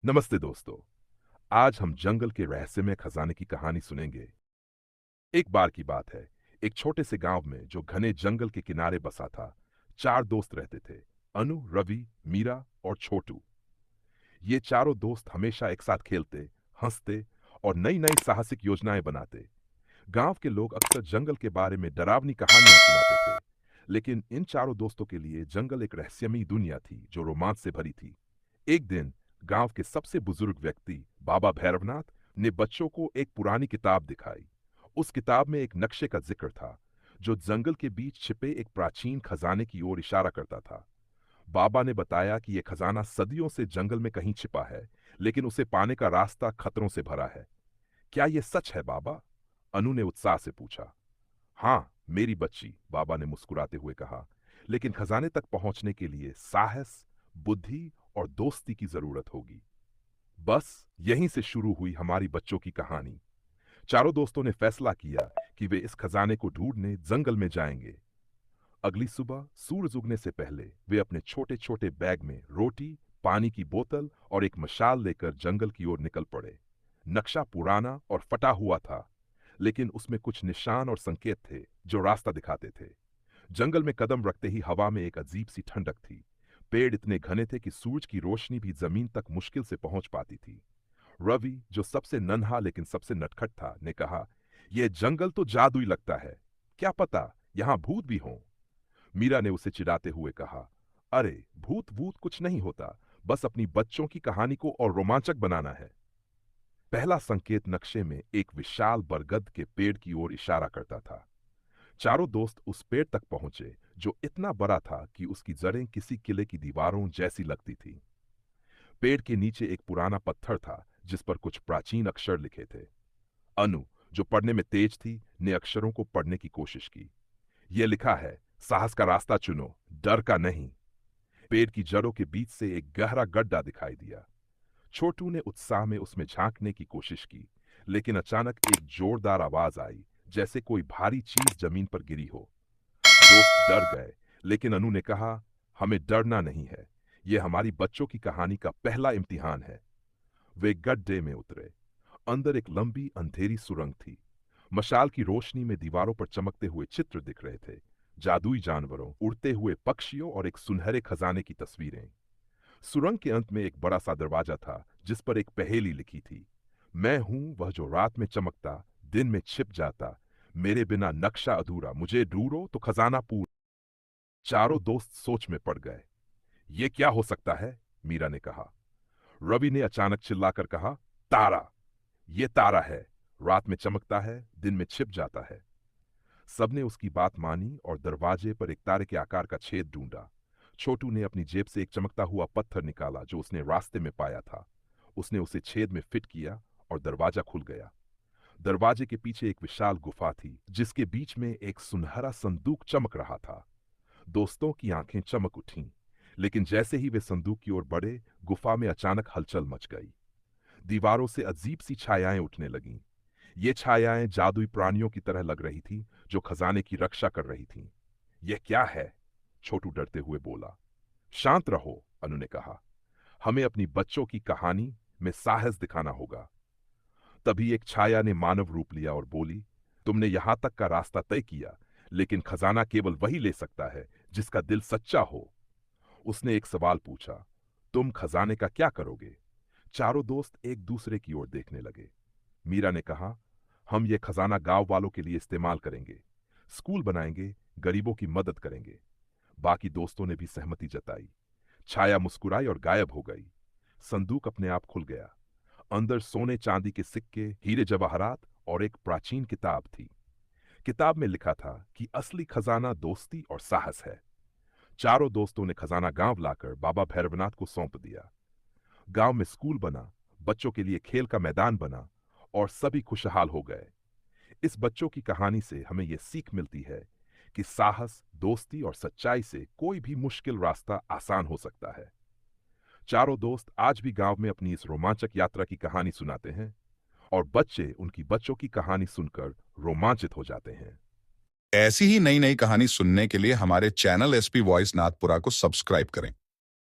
नमस्ते दोस्तों। आज हम जंगल के रहस्यमय खजाने की कहानी सुनेंगे। एक बार की बात है, एक छोटे से गांव में जो घने जंगल के किनारे बसा था। चार दोस्त रहते थे। अनु, रवि, मीरा और छोटू। ये चारों दोस्त हमेशा एक साथ खेलते, हंसते और नई नई साहसिक योजनाएं बनाते। गांव के लोग अक्सर जंगल के बारे में डरावनी कहानियां सुनाते थे, लेकिन इन चारों दोस्तों के लिए जंगल एक रहस्यमयी दुनिया थी जो रोमांच से भरी थी। एक दिन गांव के सबसे बुजुर्ग व्यक्ति बाबा भैरवनाथ ने बच्चों को एक पुरानी किताब दिखाई। उस किताब में एक नक्शे का जिक्र था जो जंगल के बीच छिपे एक प्राचीन खजाने की ओर इशारा करता था। बाबा ने बताया कि यह खजाना सदियों से जंगल में कहीं छिपा है, लेकिन उसे पाने का रास्ता खतरों से भरा है। क्या यह सच है बाबा? अनु ने उत्साह से पूछा। हाँ मेरी बच्ची, बाबा ने मुस्कुराते हुए कहा, लेकिन खजाने तक पहुंचने के लिए साहस, बुद्धि और दोस्ती की जरूरत होगी। बस यहीं से शुरू हुई हमारी बच्चों की कहानी। चारों दोस्तों ने फैसला किया कि वे इस खजाने को ढूंढने जंगल में जाएंगे। अगली सुबह सूरज उगने से पहले वे अपने छोटे छोटे बैग में रोटी, पानी की बोतल और एक मशाल लेकर जंगल की ओर निकल पड़े। नक्शा पुराना और फटा हुआ था, लेकिन उसमें कुछ निशान और संकेत थे जो रास्ता दिखाते थे। जंगल में कदम रखते ही हवा में एक अजीब सी ठंडक थी। पेड़ इतने घने थे कि सूरज की रोशनी भी जमीन तक मुश्किल से पहुंच पाती थी। रवि, जो सबसे नन्हा लेकिन सबसे नटखट था, ने कहा, यह जंगल तो जादुई लगता है। क्या पता यहां भूत भी हों। मीरा ने उसे चिढ़ाते हुए कहा, अरे भूत वूत कुछ नहीं होता, बस अपनी बच्चों की कहानी को और रोमांचक बनाना है। पहला संकेत नक्शे में एक विशाल बरगद के पेड़ की ओर इशारा करता था। चारों दोस्त उस पेड़ तक पहुंचे जो इतना बड़ा था कि उसकी जड़ें किसी किले की दीवारों जैसी लगती थी। पेड़ के नीचे एक पुराना पत्थर था जिस पर कुछ प्राचीन अक्षर लिखे थे। अनु, जो पढ़ने में तेज थी, ने अक्षरों को पढ़ने की कोशिश की। यह लिखा है, साहस का रास्ता चुनो, डर का नहीं। पेड़ की जड़ों के बीच से एक गहरा गड्ढा दिखाई दिया। छोटू ने उत्साह में उसमें झांकने की कोशिश की, लेकिन अचानक एक जोरदार आवाज आई, जैसे कोई भारी चीज जमीन पर गिरी हो। दोस्त डर गए, लेकिन अनु ने कहा, हमें डरना नहीं है। यह हमारी बच्चों की कहानी का पहला इम्तिहान है। वे गड्ढे में उतरे। अंदर एक लंबी अंधेरी सुरंग थी। मशाल की रोशनी में दीवारों पर चमकते हुए चित्र दिख रहे थे, जादुई जानवरों, उड़ते हुए पक्षियों और एक सुनहरे खजाने की तस्वीरें। सुरंग के अंत में एक बड़ा सा दरवाजा था जिस पर एक पहेली लिखी थी, मैं हूं वह जो रात में चमकता, दिन में छिप जाता, मेरे बिना नक्शा अधूरा, मुझे ढूंढो तो खजाना पूरा। चारों दोस्त सोच में पड़ गए। ये क्या हो सकता है? मीरा ने कहा। रवि ने अचानक चिल्लाकर कहा, तारा! ये तारा है, रात में चमकता है, दिन में छिप जाता है। सबने उसकी बात मानी और दरवाजे पर एक तारे के आकार का छेद ढूंढा। छोटू ने अपनी जेब से एक चमकता हुआ पत्थर निकाला जो उसने रास्ते में पाया था। उसने उसे छेद में फिट किया और दरवाजा खुल गया। दरवाजे के पीछे एक विशाल गुफा थी जिसके बीच में एक सुनहरा संदूक चमक रहा था। दोस्तों की आंखें चमक उठीं, लेकिन जैसे ही वे संदूक की ओर बढ़े, गुफा में अचानक हलचल मच गई। दीवारों से अजीब सी छायाएं उठने लगीं। ये छायाएं जादुई प्राणियों की तरह लग रही थी जो खजाने की रक्षा कर रही थीं। यह क्या है? छोटू डरते हुए बोला। शांत रहो, अनु ने कहा। हमें अपनी बच्चों की कहानी में साहस दिखाना होगा। तभी एक छाया ने मानव रूप लिया और बोली, तुमने यहां तक का रास्ता तय किया, लेकिन खजाना केवल वही ले सकता है जिसका दिल सच्चा हो। उसने एक सवाल पूछा, तुम खजाने का क्या करोगे? चारों दोस्त एक दूसरे की ओर देखने लगे। मीरा ने कहा, हम ये खजाना गांव वालों के लिए इस्तेमाल करेंगे, स्कूल बनाएंगे, गरीबों की मदद करेंगे। बाकी दोस्तों ने भी सहमति जताई। छाया मुस्कुराई और गायब हो गई। संदूक अपने आप खुल गया। अंदर सोने चांदी के सिक्के, हीरे जवाहरात और एक प्राचीन किताब थी। किताब में लिखा था कि असली खजाना दोस्ती और साहस है। चारों दोस्तों ने खजाना गांव लाकर बाबा भैरवनाथ को सौंप दिया। गांव में स्कूल बना, बच्चों के लिए खेल का मैदान बना और सभी खुशहाल हो गए। इस बच्चों की कहानी से हमें यह सीख मिलती है कि साहस, दोस्ती और सच्चाई से कोई भी मुश्किल रास्ता आसान हो सकता है। चारों दोस्त आज भी गांव में अपनी इस रोमांचक यात्रा की कहानी सुनाते हैं और बच्चे उनकी बच्चों की कहानी सुनकर रोमांचित हो जाते हैं। ऐसी ही नई नई कहानी सुनने के लिए हमारे चैनल एसपी वॉइस नाथपुरा को सब्सक्राइब करें।